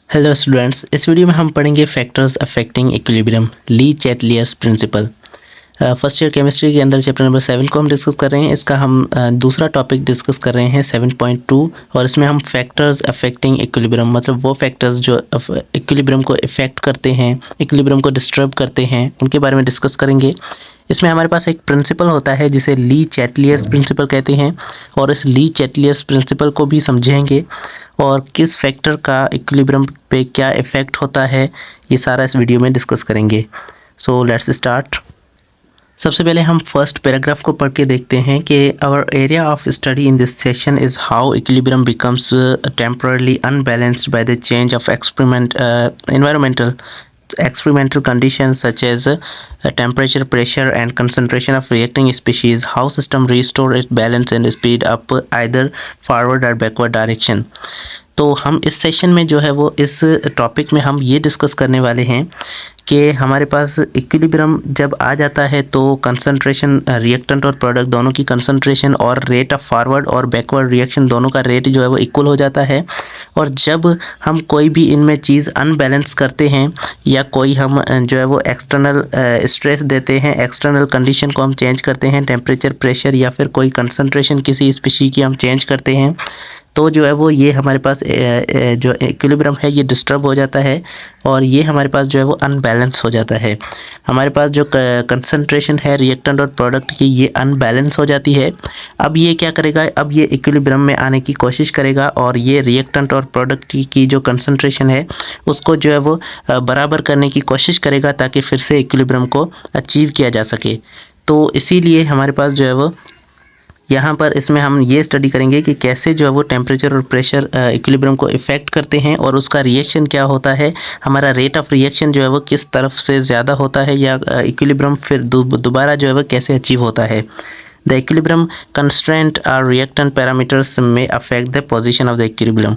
Hello students, इस video में हम पढ़ेंगे factors affecting equilibrium, Le Chatelier's principle. First year chemistry के अंदर चैप्टर नंबर 7 को हम डिस्कस कर रहे हैं। इसका हम दूसरा टॉपिक डिस्कस कर रहे हैं 7.2, और इसमें हम फैक्टर्स अफेक्टिंग इक्विलिब्रियम मतलब वो फैक्टर्स जो इक्विलिब्रियम को इफेक्ट करते हैं, इक्विलिब्रियम को डिस्टर्ब करते हैं, उनके बारे में डिस्कस करेंगे। इसमें हमारे पास एक प्रिंसिपल होता है जिसे ली चैटलियर्स प्रिंसिपल कहते हैं, और इस ली चैटलियर्स प्रिंसिपल को भी समझेंगे और किस फैक्टर का इक्विलिब्रियम पे क्या इफ़ेक्ट होता है, ये सारा इस वीडियो में डिस्कस करेंगे। So let's start. सबसे पहले हम फर्स्ट पैराग्राफ को पढ़ के देखते हैं कि our area of study in this session is how equilibrium becomes temporarily unbalanced by the change of experimental conditions such as temperature, pressure and concentration of reacting species. How system restore its balance and speed up either forward or backward direction. तो हम इस session में जो है वो इस topic में हम ये डिस्कस करने वाले हैं कि हमारे पास इक्विलिब्रियम जब आ जाता है तो कंसंट्रेशन, रिएक्टेंट और प्रोडक्ट दोनों की कंसंट्रेशन और रेट ऑफ फॉरवर्ड और बैकवर्ड रिएक्शन दोनों का रेट जो है वो इक्वल हो जाता है। और जब हम कोई भी इनमें चीज़ अनबैलेंस करते हैं या कोई हम जो है वो एक्सटर्नल स्ट्रेस देते हैं, एक्सटर्नल कंडीशन को हम चेंज करते हैं, टेम्परेचर, प्रेशर या फिर कोई कंसंट्रेशन किसी स्पीशीज की हम चेंज करते हैं, तो जो है वो ये हमारे पास जो इक्विलिब्रियम है ये डिस्टर्ब हो जाता है और ये हमारे पास जो है वो अनबैलेंस हो जाता है। हमारे पास जो कंसंट्रेशन है रिएक्टेंट और प्रोडक्ट की ये अनबैलेंस हो जाती है। अब ये क्या करेगा, अब ये इक्विलिब्रियम में आने की कोशिश करेगा और ये रिएक्टेंट और प्रोडक्ट की जो कंसंट्रेशन है उसको जो है वो बराबर करने की कोशिश करेगा ताकि फिर से इक्विलिब्रियम को अचीव किया जा सके। तो इसीलिए हमारे पास जो है वो यहाँ पर इसमें हम ये स्टडी करेंगे कि कैसे जो है वो टेम्परेचर और प्रेशर इक्विलिब्रियम को इफ़ेक्ट करते हैं और उसका रिएक्शन क्या होता है, हमारा रेट ऑफ रिएक्शन जो है वो किस तरफ से ज़्यादा होता है या इक्विलिब्रियम फिर दोबारा जो है वो कैसे अचीव होता है। द इक्विलिब्रियम कंस्ट्रेंट और रिएक्टेंट पैरामीटर्स में affect the position of the equilibrium.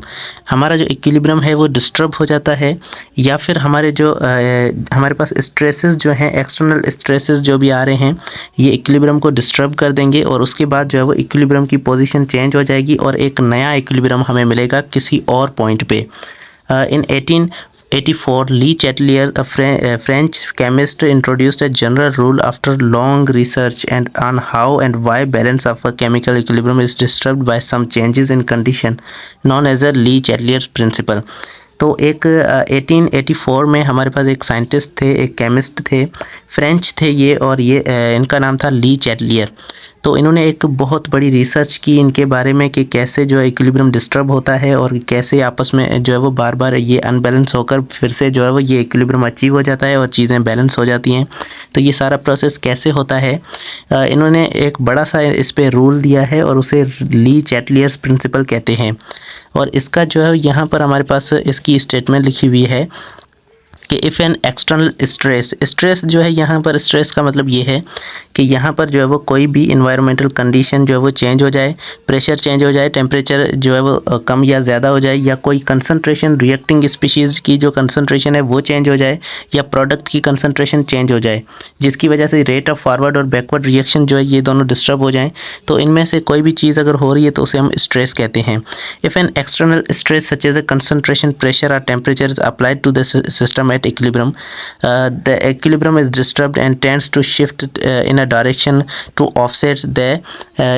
हमारा जो इक्विलिब्रियम है वो डिस्टर्ब हो जाता है या फिर हमारे पास स्ट्रेसेस जो हैं, एक्सटर्नल स्ट्रेसेस जो भी आ रहे हैं, ये इक्विलिब्रियम को डिस्टर्ब कर देंगे और उसके बाद जो है वो इक्विलिब्रियम की पोजीशन चेंज हो जाएगी और एक नया इक्विलिब्रियम हमें मिलेगा किसी और पॉइंट पे। इन 1884, Lee Chatelier, a French chemist, introduced a general rule after long research and on how and why balance of a chemical equilibrium is disturbed by some changes in condition, known as the Lee Chatelier's principle. तो एक 1884 में हमारे पास एक scientist थे, एक chemist थे, French थे ये, और ये इनका नाम था ली चैटलियर। तो इन्होंने एक बहुत बड़ी रिसर्च की इनके बारे में कि कैसे जो है इक्विलिब्रियम डिस्टर्ब होता है और कैसे आपस में जो है वो बार बार ये अनबैलेंस होकर फिर से जो है वो ये इक्विलिब्रियम अचीव हो जाता है और चीज़ें बैलेंस हो जाती हैं। तो ये सारा प्रोसेस कैसे होता है, इन्होंने एक बड़ा सा इस पर रूल दिया है और उसे ली चैटलियर्स प्रिंसिपल कहते हैं। और इसका जो है यहाँ पर हमारे पास इसकी स्टेटमेंट लिखी हुई है कि इफ़ एन एक्सटर्नल स्ट्रेस जो है, यहाँ पर स्ट्रेस का मतलब ये है कि यहाँ पर जो है वो कोई भी इन्वायरमेंटल कंडीशन जो है वो चेंज हो जाए, प्रेशर चेंज हो जाए, टेम्परेचर जो है वो कम या ज़्यादा हो जाए, या कोई कंसंट्रेशन रिएक्टिंग स्पीशीज़ की जो कंसंट्रेशन है वो चेंज हो जाए, या प्रोडक्ट की कंसंट्रेशन चेंज हो जाए, जिसकी वजह से रेट ऑफ फॉरवर्ड और बैकवर्ड रिएक्शन जो है ये दोनों डिस्टर्ब हो जाएँ, तो इनमें से कोई भी चीज़ अगर हो रही है तो उसे हम स्ट्रेस कहते हैं। If an external stress such as a concentration, pressure और temperature is applied to the system at equilibrium, the equilibrium is disturbed and tends to shift in a direction to offset the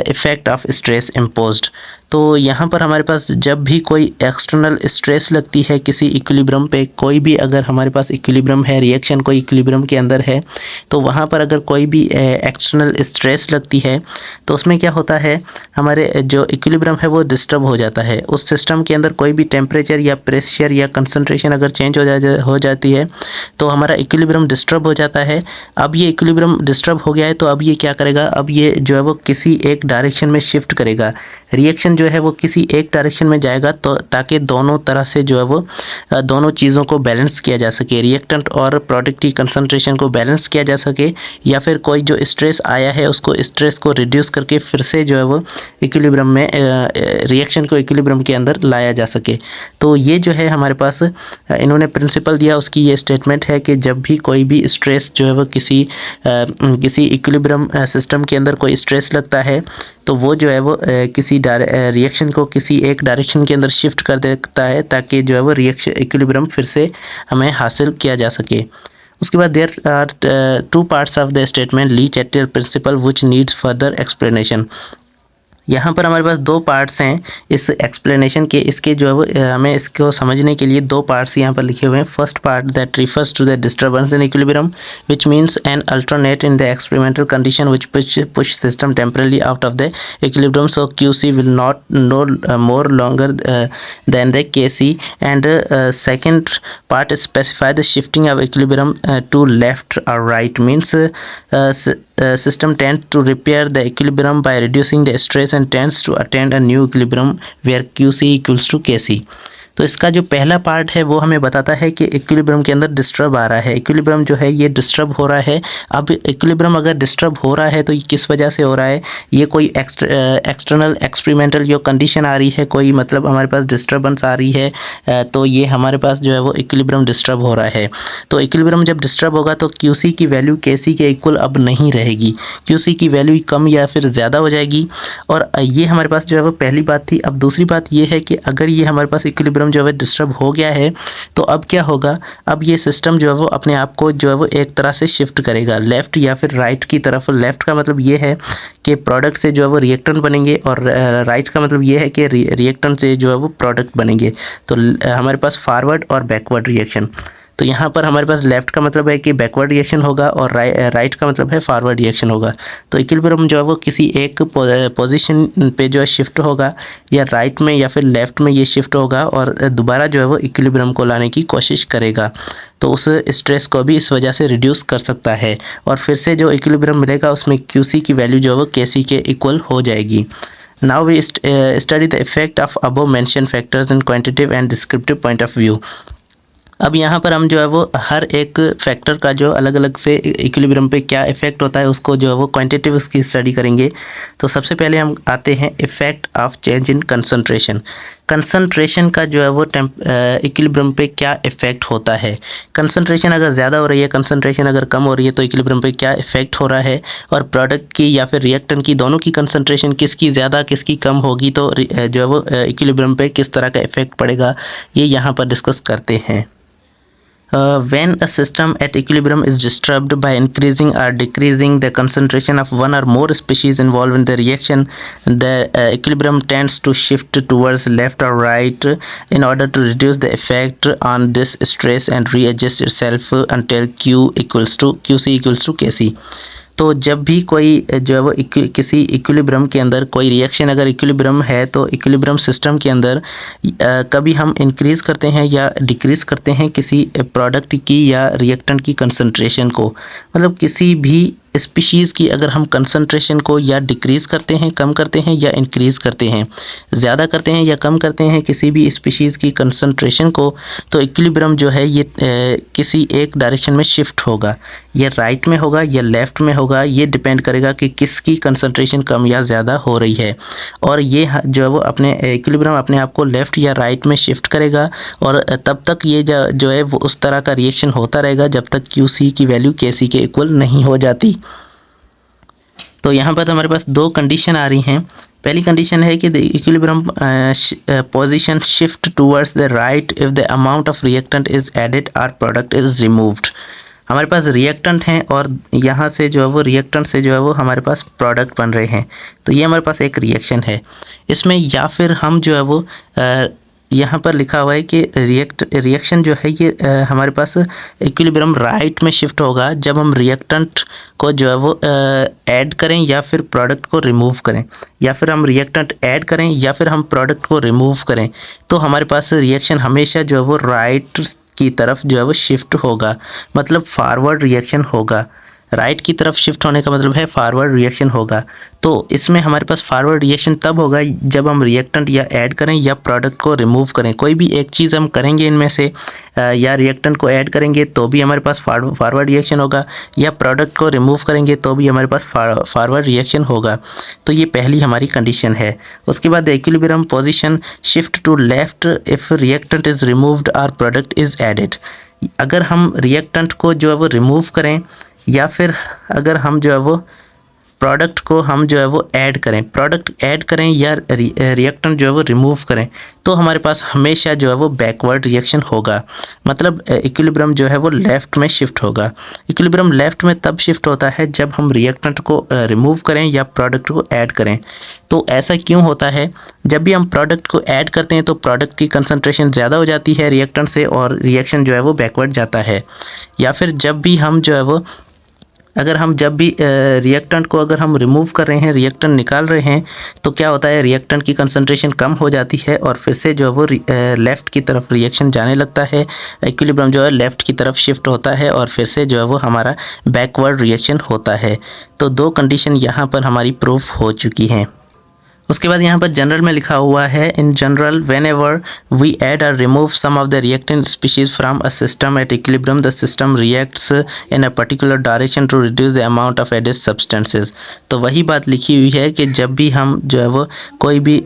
effect of stress imposed. तो यहाँ पर हमारे पास जब भी कोई external stress लगती है किसी इक्विलिब्रियम पे, कोई भी अगर हमारे पास इक्विलिब्रियम है, रिएक्शन कोई इक्विलिब्रियम के अंदर है, तो वहाँ पर अगर कोई भी एक्सटर्नल स्ट्रेस लगती है तो उसमें क्या होता है, हमारे जो इक्विलिब्रियम है वो डिस्टर्ब हो जाता है। उस सिस्टम के अंदर कोई भी टेम्परेचर या प्रेशर या कंसंट्रेशन अगर चेंज हो जाती है तो हमारा इक्विलिब्रियम डिस्टर्ब हो जाता है। अब ये इक्विलिब्रियम डिस्टर्ब हो गया है तो अब ये क्या करेगा, अब ये जो है वो किसी एक डायरेक्शन में शिफ्ट करेगा, रिएक्शन जो है वो किसी एक डायरेक्शन में जाएगा, तो ताकि दोनों तरह से जो है वो दोनों चीज़ों को बैलेंस किया जा सके, रिएक्टेंट और प्रोडक्ट की कंसंट्रेशन को बैलेंस किया जा सके, या फिर कोई जो स्ट्रेस आया है उसको स्ट्रेस को रिड्यूस करके फिर से जो है वो इक्विलिब्रियम में रिएक्शन को इक्विलिब्रियम के अंदर लाया जा सके। तो ये जो है हमारे पास इन्होंने प्रिंसिपल दिया, उसकी ये स्टेटमेंट है कि जब भी कोई भी स्ट्रेस जो है वो किसी इक्विलिब्रियम सिस्टम के अंदर कोई स्ट्रेस लगता है तो वो जो है वो किसी रिएक्शन को किसी एक डायरेक्शन के अंदर शिफ्ट कर देता है ताकि जो है वो रिएक्शन इक्विलिब्रियम फिर से हमें हासिल किया जा सके। उसके बाद there are two parts of the statement Le Chatelier principle which needs further explanation. यहाँ पर हमारे पास दो पार्ट्स हैं इस एक्सप्लेनेशन के। इसके जो है वो हमें इसको समझने के लिए दो पार्ट्स यहाँ पर लिखे हुए हैं। First part that refers to the disturbance in equilibrium which means an alternate in the experimental condition which push system temporarily out of the equilibrium, so QC will not no more longer than the KC। And second part specify the shifting of equilibrium to left or right, means system tends to repair the equilibrium by reducing the stress and tends to attain a new equilibrium where QC equals to KC। तो इसका जो पहला part है वो हमें बताता है कि इक्विलिब्रियम के अंदर डिस्टर्ब आ रहा है, इक्विलिब्रियम जो है ये डिस्टर्ब हो रहा है। अब इक्विलिब्रियम अगर डिस्टर्ब हो रहा है तो ये किस वजह से हो रहा है, ये कोई एक्सटर्नल एक्सपेरिमेंटल जो कंडीशन आ रही है, कोई मतलब हमारे पास डिस्टर्बेंस आ रही है, तो ये हमारे पास जो है वो इक्विलिब्रियम डिस्टर्ब हो रहा है। तो इक्विलिब्रियम जब डिस्टर्ब होगा तो QC की वैल्यू KC के इक्वल अब नहीं रहेगी, QC की वैल्यू कम या फिर ज़्यादा हो जाएगी। और ये हमारे पास जो है वो पहली बात थी। अब दूसरी बात ये है कि अगर ये हमारे पास इक्विलिब्रियम जो है डिस्टर्ब हो गया है तो अब क्या होगा, अब ये सिस्टम जो है वो अपने आप को जो है वो एक तरह से शिफ्ट करेगा लेफ़्ट या फिर राइट की तरफ। लेफ़्ट का मतलब ये है कि प्रोडक्ट से जो है वो रिएक्टेंट बनेंगे और राइट का मतलब ये है कि रिएक्टेंट से जो है वो प्रोडक्ट बनेंगे। तो हमारे पास फॉरवर्ड और बैकवर्ड रिएक्शन। तो यहाँ पर हमारे पास लेफ़्ट का मतलब है कि बैकवर्ड रिएक्शन होगा और राइट का मतलब है फॉरवर्ड रिएक्शन होगा। तो इक्विलिब्रियम जो है वो किसी एक पोजीशन पे जो है शिफ्ट होगा, या राइट में या फिर लेफ़्ट में ये शिफ्ट होगा और दोबारा जो है वो इक्विलिब्रियम को लाने की कोशिश करेगा। तो उस स्ट्रेस को भी इस वजह से रिड्यूस कर सकता है और फिर से जो इक्विलिब्रियम मिलेगा उसमें QC की वैल्यू जो है वो KC के इक्वल हो जाएगी। Now we study the effect of above mentioned factors in quantitative and descriptive point of view। अब यहाँ पर हम जो है वो हर एक फैक्टर का जो अलग अलग से इक्विलिब्रियम पे क्या इफ़ेक्ट होता है उसको जो है वो क्वांटिटेटिव उसकी स्टडी करेंगे। तो सबसे पहले हम आते हैं effect of change in concentration. Concentration का जो है वो इक्विलिब्रियम पे क्या इफ़ेक्ट होता है। कंसंट्रेशन अगर ज़्यादा हो रही है, कंसंट्रेशन अगर कम हो रही है तो इक्विलिब्रियम पे क्या इफ़ेक्ट हो रहा है, और प्रोडक्ट की या फिर रिएक्टेंट की दोनों की कंसंट्रेशन किसकी ज़्यादा किसकी कम होगी तो जो है वो इक्विलिब्रियम पे किस तरह का इफ़ेक्ट पड़ेगा, ये यहाँ पर डिस्कस करते हैं। When a system at equilibrium is disturbed by increasing or decreasing the concentration of one or more species involved in the reaction, the equilibrium tends to shift towards left or right in order to reduce the effect on this stress and readjust itself until QC equals to KC। तो जब भी कोई जो है वो किसी equilibrium के अंदर कोई रिएक्शन अगर इक्विलिब्रियम है तो इक्विलिब्रियम सिस्टम के अंदर कभी हम इंक्रीज़ करते हैं या डिक्रीज़ करते हैं किसी प्रोडक्ट की या रिएक्टेंट की कंसंट्रेशन को, मतलब किसी भी स्पीशीज़ की अगर हम कंसंट्रेशन को या डिक्रीज़ करते हैं, कम करते हैं या इंक्रीज़ करते हैं, ज़्यादा करते हैं या कम करते हैं किसी भी स्पीशीज़ की कंसंट्रेशन को, तो इक्विलिब्रियम जो है ये किसी एक डायरेक्शन में शिफ्ट होगा, या राइट में होगा या लेफ़्ट में होगा। ये डिपेंड करेगा कि किसकी कंसंट्रेशन कम या ज़्यादा हो रही है, और ये जो है वो अपने इक्विलिब्रियम अपने आप को लेफ़्ट या राइट में शिफ्ट करेगा और तब तक ये जो है वो उस तरह का रिएक्शन होता रहेगा जब तक QC की वैल्यू KC के इक्वल नहीं हो जाती। तो यहाँ पर हमारे पास दो कंडीशन आ रही हैं। पहली कंडीशन है कि the equilibrium position shift towards the right if the amount of reactant is added और प्रोडक्ट इज़ रिमूव्ड। हमारे पास रिएक्टेंट हैं और यहाँ से जो है वो रिएक्टेंट से जो है वो हमारे पास प्रोडक्ट बन रहे हैं, तो ये हमारे पास एक रिएक्शन है। इसमें या फिर हम जो है वो यहाँ पर लिखा हुआ है कि रिएक्शन जो है ये हमारे पास इक्विलिब्रियम राइट में शिफ्ट होगा जब हम रिएक्टेंट को जो है वो ऐड करें या फिर प्रोडक्ट को रिमूव करें, या फिर हम रिएक्टेंट ऐड करें या फिर हम प्रोडक्ट को रिमूव करें, तो हमारे पास रिएक्शन हमेशा जो है वो राइट की तरफ जो है वो शिफ्ट होगा, मतलब फॉरवर्ड रिएक्शन होगा। राइट की तरफ शिफ्ट होने का मतलब है फॉरवर्ड रिएक्शन होगा। तो इसमें हमारे पास फॉरवर्ड रिएक्शन तब होगा जब हम रिएक्टेंट या ऐड करें या प्रोडक्ट को रिमूव करें। कोई भी एक चीज़ हम करेंगे इनमें से, या रिएक्टेंट को ऐड करेंगे तो भी हमारे पास फॉरवर्ड रिएक्शन होगा, या प्रोडक्ट को रिमूव करेंगे तो भी हमारे पास फॉरवर्ड रिएक्शन होगा। तो ये पहली हमारी कंडीशन है। उसके बाद equilibrium position shift to left if reactant is removed और प्रोडक्ट इज़ एडेड। अगर हम रिएक्टेंट को जो है वो रिमूव करें या फिर अगर हम जो है वो प्रोडक्ट को हम जो है वो ऐड करें, प्रोडक्ट ऐड करें या रिएक्टेंट जो है वो रिमूव करें, तो हमारे पास हमेशा जो है वो बैकवर्ड रिएक्शन होगा। मतलब इक्विलिब्रियम जो है वो लेफ़्ट में शिफ्ट होगा। इक्विलिब्रियम लेफ़्ट में तब शिफ्ट होता है जब हम रिएक्टेंट को रिमूव करें या प्रोडक्ट को ऐड करें। तो ऐसा क्यों होता है? जब भी हम प्रोडक्ट को ऐड करते हैं तो प्रोडक्ट की कंसंट्रेशन ज़्यादा हो जाती है रिएक्टेंट से और रिएक्शन जो है वो बैकवर्ड जाता है। या फिर जब भी हम जो है वो अगर हम जब भी रिएक्टेंट को अगर हम रिमूव कर रहे हैं, रिएक्टेंट निकाल रहे हैं, तो क्या होता है, रिएक्टेंट की कंसंट्रेशन कम हो जाती है और फिर से जो है वो लेफ़्ट की तरफ रिएक्शन जाने लगता है। इक्विलिब्रियम जो है लेफ़्ट की तरफ शिफ्ट होता है और फिर से जो है वो हमारा बैकवर्ड रिएक्शन होता है। तो दो कंडीशन यहाँ पर हमारी प्रूफ हो चुकी हैं। उसके बाद यहाँ पर जनरल में लिखा हुआ है, in general whenever we add और remove some of the reactant species from a system at equilibrium the system reacts in a particular direction to reduce the amount of added substances. तो वही बात लिखी हुई है कि जब भी हम जो है वो कोई भी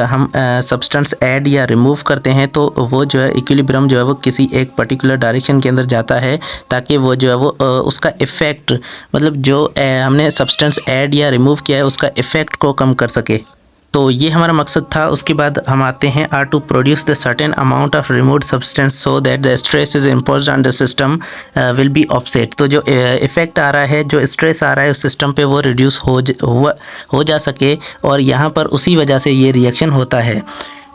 हम सब्सटेंस ऐड या रिमूव करते हैं तो वो जो है इक्विलिब्रियम जो है वो किसी एक पर्टिकुलर डायरेक्शन के अंदर जाता है ताकि वो जो है वो उसका इफ़ेक्ट, मतलब जो हमने सब्सटेंस ऐड या रिमूव किया है उसका इफ़ेक्ट को कम कर सके। तो ये हमारा मकसद था। उसके बाद हम आते हैं are to produce the certain amount of removed substance so that the stress is imposed on the system will be offset. तो जो इफ़ेक्ट आ रहा है, जो स्ट्रेस आ रहा है उस सिस्टम पे वो रिड्यूस हो जा सके और यहाँ पर उसी वजह से ये रिएक्शन होता है।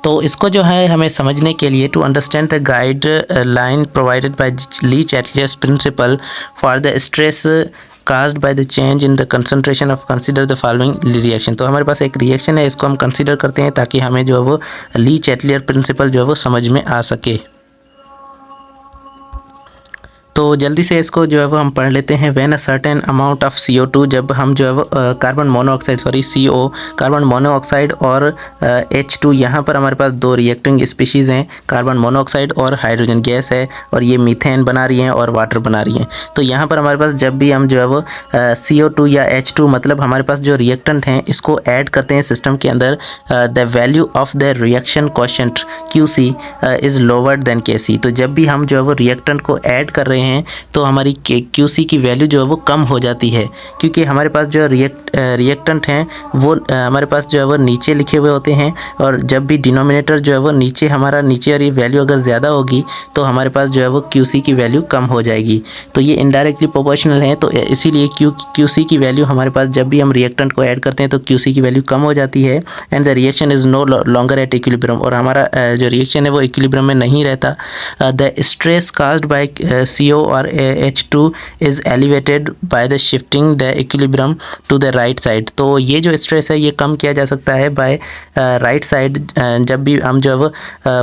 तो इसको जो है हमें समझने के लिए to understand the guideline provided by Le Chatelier's principle for the stress caused by the change in the concentration of consider the following reaction। तो हमारे पास एक रिएक्शन है, इसको हम कंसीडर करते हैं ताकि हमें जो है वो ली-चैटलियर प्रिंसिपल जो है वो समझ में आ सके। तो जल्दी से इसको जो है वो हम पढ़ लेते हैं। When a certain amount of CO2, जब हम जो है वो carbon monoxide CO carbon monoxide और H2, यहाँ पर हमारे पास दो रिएक्टिंग स्पीशीज़ हैं, कार्बन मोनोऑक्साइड और हाइड्रोजन गैस है और ये मीथेन बना रही हैं और वाटर बना रही हैं। तो यहाँ पर हमारे पास जब भी हम जो है वो CO2 या H2, मतलब हमारे पास जो रिएक्टेंट हैं इसको ऐड करते हैं सिस्टम के अंदर, the value of the reaction quotient QC is lower than KC। तो जब भी हम जो है वो रिएक्टेंट को ऐड कर रहे हैं तो हमारी QC की वैल्यू जो है वो कम हो जाती है, क्योंकि हमारे पास जो रिएक्टेंट हैं वो हमारे पास जो है वो नीचे लिखे हुए होते हैं और जब भी डिनोमिनेटर जो है वो नीचे हमारा नीचे और ये वैल्यू अगर ज़्यादा होगी तो हमारे पास जो है वो QC की वैल्यू कम हो जाएगी। तो ये इनडायरेक्टली प्रोपोर्शनल है, तो इसीलिए QC की वैल्यू हमारे पास जब भी हम रिएक्टेंट को ऐड करते हैं तो QC की वैल्यू कम हो जाती है and the reaction is no longer at equilibrium, और हमारा जो रिएक्शन है वो इक्विलिब्रियम में नहीं रहता। The stress caused by CO और H2 is elevated by the shifting the equilibrium to the right side। तो ये जो स्ट्रेस है ये कम किया जा सकता है बाय राइट साइड। जब भी हम जो है वो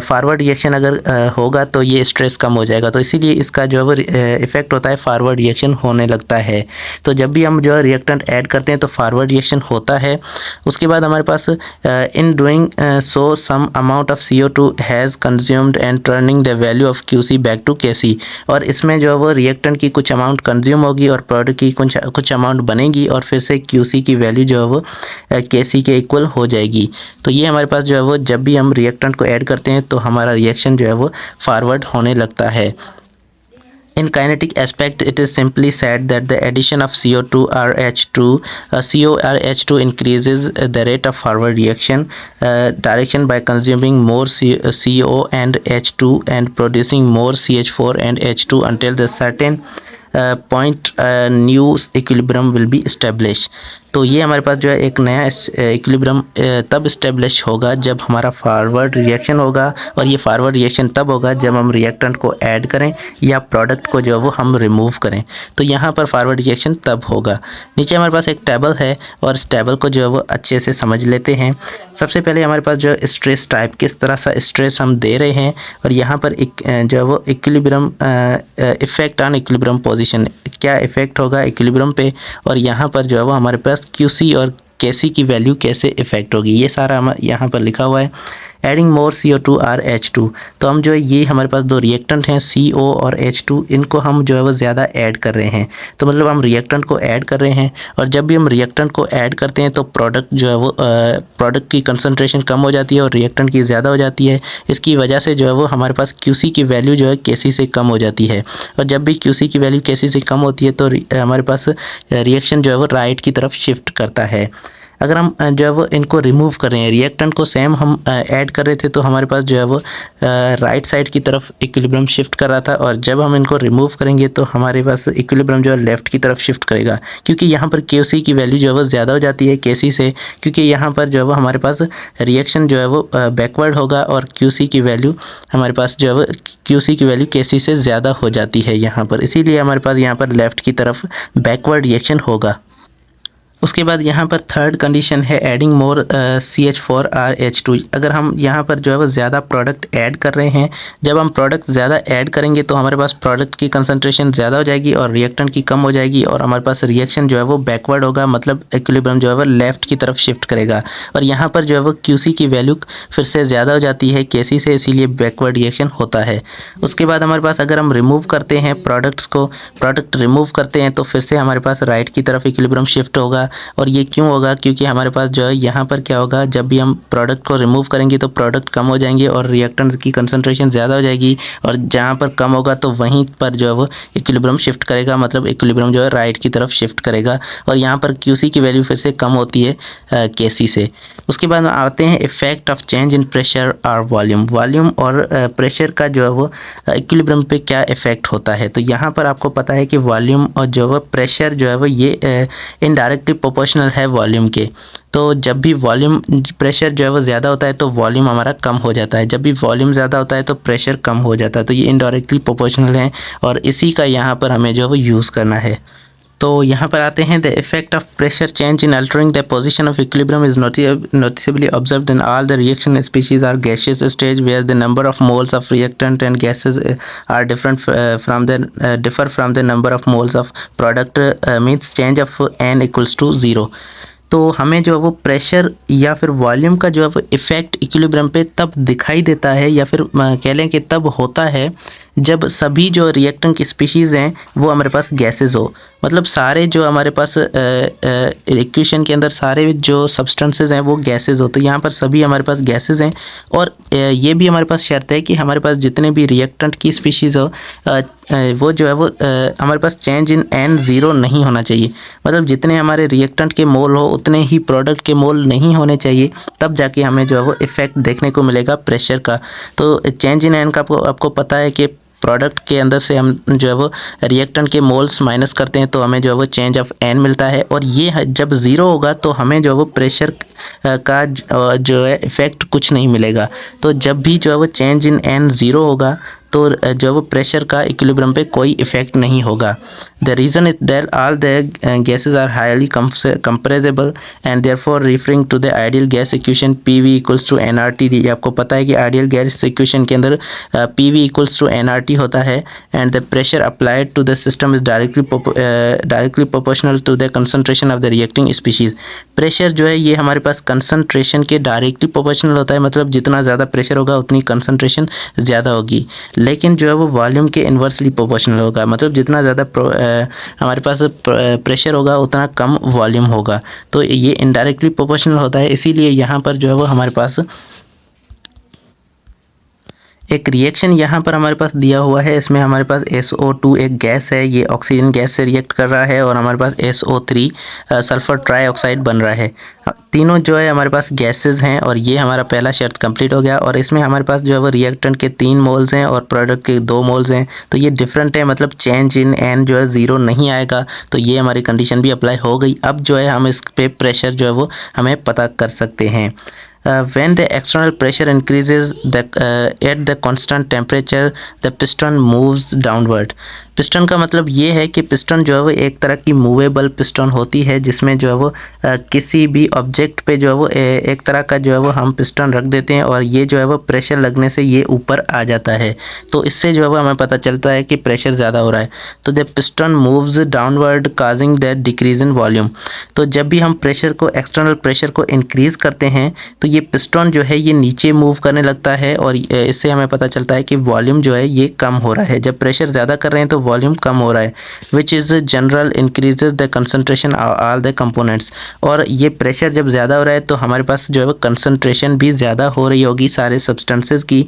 फॉरवर्ड रिएक्शन अगर होगा तो ये स्ट्रेस कम हो जाएगा, तो इसीलिए इसका जो है वो इफ़ेक्ट होता है फॉरवर्ड रिएक्शन होने लगता है। तो जब भी हम जो है रिएक्टेंट ऐड करते हैं तो फॉरवर्ड रिएक्शन होता है। उसके बाद हमारे पास in doing so some amount of CO2 has consumed and turning the value of QC back to KC, और इसमें जो है वो रिएक्टेंट की कुछ अमाउंट कंज्यूम होगी और प्रोडक्ट की कुछ अमाउंट बनेगी और फिर से QC की वैल्यू जो है वो KC के इक्वल हो जाएगी। तो ये हमारे पास जो है वो जब भी हम रिएक्टेंट को ऐड करते हैं तो हमारा रिएक्शन जो है वो फॉरवर्ड होने लगता है। In kinetic aspect, it is simply said that the addition of CO2 or H2, CO or H2 increases the rate of forward reaction direction by consuming more CO and H2 and producing more CH4 and H2 until the certain point new equilibrium will be established। तो ये हमारे पास जो है एक नया equilibrium तब establish होगा जब हमारा फॉरवर्ड रिएक्शन होगा, और ये फॉरवर्ड रिएक्शन तब होगा जब हम रिएक्टेंट को ऐड करें या प्रोडक्ट को जो है वो हम रिमूव करें। तो यहाँ पर फॉरवर्ड रिएक्शन तब होगा। नीचे हमारे पास एक टेबल है और इस टेबल को जो है वो अच्छे से समझ लेते हैं। सबसे पहले हमारे पास जो स्ट्रेस टाइप किस तरह सा स्ट्रेस हम दे रहे हैं, और यहाँ पर जो है वो equilibrium effect on equilibrium position, क्या इफ़ेक्ट होगा इक्विलिब्रियम पे, और यहाँ पर जो है वो हमारे पास QC और KC की वैल्यू कैसे इफ़ेक्ट होगी, ये सारा हम यहाँ पर लिखा हुआ है। एडिंग मोर CO2 और H2। तो हम जो है ये हमारे पास दो रिएक्टेंट हैं CO और H2, इनको हम जो है वो ज़्यादा ऐड कर रहे हैं। तो मतलब हम रिएक्टेंट को ऐड कर रहे हैं, और जब भी हम रिएक्टेंट को ऐड करते हैं तो प्रोडक्ट जो है वो प्रोडक्ट की कंसनट्रेशन कम हो जाती है और रिएक्टेंट की ज़्यादा हो जाती है। इसकी वजह से जो है वो हमारे पास QC की वैल्यू जो है KC से कम हो जाती है, और जब भी QC की वैल्यू KC से कम होती है तो हमारे पास रिएक्शन जो है वो राइट की तरफ शिफ्ट करता है। अगर हम जो है वो इनको रिमूव कर रहे हैं, रिएक्टेंट को सेम हम ऐड कर रहे थे तो हमारे पास जो है वो राइट साइड की तरफ इक्विलिब्रियम शिफ्ट कर रहा था, और जब हम इनको रिमूव करेंगे तो हमारे पास इक्विलिब्रियम जो है लेफ़्ट की तरफ शिफ्ट करेगा, क्योंकि यहाँ पर QC की वैल्यू जो है वो ज़्यादा हो जाती है KC से, क्योंकि यहाँ पर जो है वो हमारे पास रिएक्शन जो है वो बैकवर्ड होगा, और QC की वैल्यू हमारे पास जो है वो QC की वैल्यू KC से ज़्यादा हो जाती है यहाँ पर, इसीलिए हमारे पास यहाँ पर लेफ़्ट की तरफ बैकवर्ड रिएक्शन होगा। उसके बाद यहाँ पर थर्ड कंडीशन है एडिंग मोर CH4 और H2। अगर हम यहाँ पर जो है वो ज़्यादा प्रोडक्ट ऐड कर रहे हैं, जब हम प्रोडक्ट ज़्यादा ऐड करेंगे तो हमारे पास प्रोडक्ट की कंसंट्रेशन ज़्यादा हो जाएगी और रिएक्टेंट की कम हो जाएगी, और हमारे पास रिएक्शन जो है वो बैकवर्ड होगा, मतलब इक्विलिब्रियम जो है वो लेफ़्ट की तरफ शिफ्ट करेगा। और यहाँ पर जो है वो QC की वैल्यू फिर से ज़्यादा हो जाती है KC से, इसीलिए बैकवर्ड रिएक्शन होता है। उसके बाद हमारे पास अगर हम रिमूव करते हैं प्रोडक्ट रिमूव करते हैं तो फिर से हमारे पास राइट की तरफ इक्विलिब्रियम शिफ्ट होगा। और ये क्यों होगा? क्योंकि हमारे पास जो है यहाँ पर क्या होगा, जब भी हम प्रोडक्ट को रिमूव करेंगे तो प्रोडक्ट कम हो जाएंगे और रिएक्टेंट्स की कंसंट्रेशन ज़्यादा हो जाएगी, और जहाँ पर कम होगा तो वहीं पर जो है वो इक्विलिब्रियम शिफ्ट करेगा, मतलब इक्विलिब्रियम जो है राइट की तरफ शिफ्ट करेगा, और यहाँ पर QC की वैल्यू फिर से कम होती है KC से। उसके बाद आते हैं effect of change in pressure और वॉल्यूम और प्रेशर का जो है वो इक्विलिब्रियम पे क्या इफेक्ट होता है। तो यहाँ पर आपको पता है कि वॉल्यूम और जो है प्रेशर जो है वो ये इनडायरेक्टली प्रोपोर्शनल है वॉल्यूम के। तो जब भी वॉल्यूम प्रेशर जो है वो ज़्यादा होता है तो वॉल्यूम हमारा कम हो जाता है, जब भी वॉल्यूम ज़्यादा होता है तो प्रेशर कम हो जाता है। तो ये इनडायरेक्टली प्रोपोर्शनल है, और इसी का यहाँ पर हमें जो है वो यूज़ करना है। तो यहाँ पर आते हैं the effect of pressure change in altering the position of equilibrium is noticeably observed in all the reaction species or gaseous stage where the number of moles of reactant and gases are differ from the number of moles of product, means change of n equals to 0। तो हमें जो है वो pressure या फिर volume का जो है वो इफ़ेक्ट इक्विलिब्रियम पे तब दिखाई देता है, या फिर कह लें कि तब होता है जब सभी जो रिएक्टेंट की स्पीशीज़ हैं वो हमारे पास गैसेस हो, मतलब सारे जो हमारे पास इक्वेशन के अंदर सारे जो सब्सटेंसेस हैं वो गैसेस हो। तो यहाँ पर सभी हमारे पास गैसेस हैं, और ये भी हमारे पास शर्त है कि हमारे पास जितने भी रिएक्टेंट की स्पीशीज़ हो वो जो है वो हमारे पास चेंज इन n 0 नहीं होना चाहिए, मतलब जितने हमारे रिएक्टेंट के मोल हो उतने ही प्रोडक्ट के मोल नहीं होने चाहिए, तब जाके हमें जो है वो इफ़ेक्ट देखने को मिलेगा प्रेशर का। तो चेंज इन n का आपको पता है कि प्रोडक्ट के अंदर से हम जो है वो रिएक्टेंट के मोल्स माइनस करते हैं तो हमें जो है वो चेंज ऑफ n मिलता है, और ये जब ज़ीरो होगा तो हमें जो है वो प्रेशर का जो है इफ़ेक्ट कुछ नहीं मिलेगा। तो जब भी जो है वो चेंज इन n 0 होगा तो जो वो प्रेशर का इक्विलिब्रियम पे कोई इफ़ेक्ट नहीं होगा। The reason is that all the gases are highly compressible and therefore referring to the ideal gas equation PV equals to NRT। ये आपको पता है कि आइडियल गैस इक्वेशन के अंदर PV इक्वल्स टू NRT होता है, and the pressure applied to the system is directly proportional to the concentration of the reacting species. Pressure जो है ये हमारे पास कंसनट्रेशन के डायरेक्टली प्रोपोर्शनल होता है, मतलब जितना ज़्यादा प्रेशर होगा उतनी कंसनट्रेशन ज़्यादा होगी, लेकिन जो है वो वॉल्यूम के इन्वर्सली प्रोपोर्शनल होगा, मतलब जितना ज़्यादा हमारे पास प्रेशर होगा उतना कम वॉल्यूम होगा। तो ये इनडायरेक्टली प्रोपोर्शनल होता है, इसीलिए यहाँ पर जो है वो हमारे पास एक रिएक्शन यहाँ पर हमारे पास दिया हुआ है। इसमें हमारे पास SO2 एक गैस है, ये ऑक्सीजन गैस से रिएक्ट कर रहा है, और हमारे पास SO3 सल्फर ट्राईऑक्साइड बन रहा है। तीनों जो है हमारे पास गैसेस हैं, और ये हमारा पहला शर्त कंप्लीट हो गया। और इसमें हमारे पास जो है वो रिएक्टेंट के 3 मोल्स हैं और प्रोडक्ट के 2 मोल्स हैं, तो ये डिफरेंट है, मतलब चेंज इन n जो है 0 नहीं आएगा। तो ये हमारी कंडीशन भी अप्लाई हो गई। अब जो है हम इस पे प्रेशर जो है वो हमें पता कर सकते हैं। When the external pressure increases at the constant temperature, the piston moves downward। Piston का मतलब ये है कि पिस्टन जो है वो एक तरह की मूवेबल पिस्टन होती है, जिसमें जो है वो किसी भी ऑब्जेक्ट पे जो है वो एक तरह का जो है वो हम पिस्टन रख देते हैं और ये जो है वो प्रेशर लगने से ये ऊपर आ जाता है। तो इससे जो है वो हमें पता चलता है कि प्रेशर ज़्यादा हो रहा है। तो the piston moves downward causing that decrease in volume. तो जब भी हम प्रेशर को, एक्सटर्नल प्रेशर को इंक्रीज़ करते हैं तो ये पिस्टन जो है ये नीचे मूव करने लगता है और इससे हमें पता चलता है कि वॉल्यूम जो है ये कम हो रहा है। जब प्रेशर ज़्यादा कर रहे हैं तो वॉल्यूम कम हो रहा है, which is general increases the concentration all the components. और ये प्रेशर जब ज़्यादा हो रहा है तो हमारे पास जो है वो कंसनट्रेशन भी ज़्यादा हो रही होगी सारे सब्सटेंसेस की।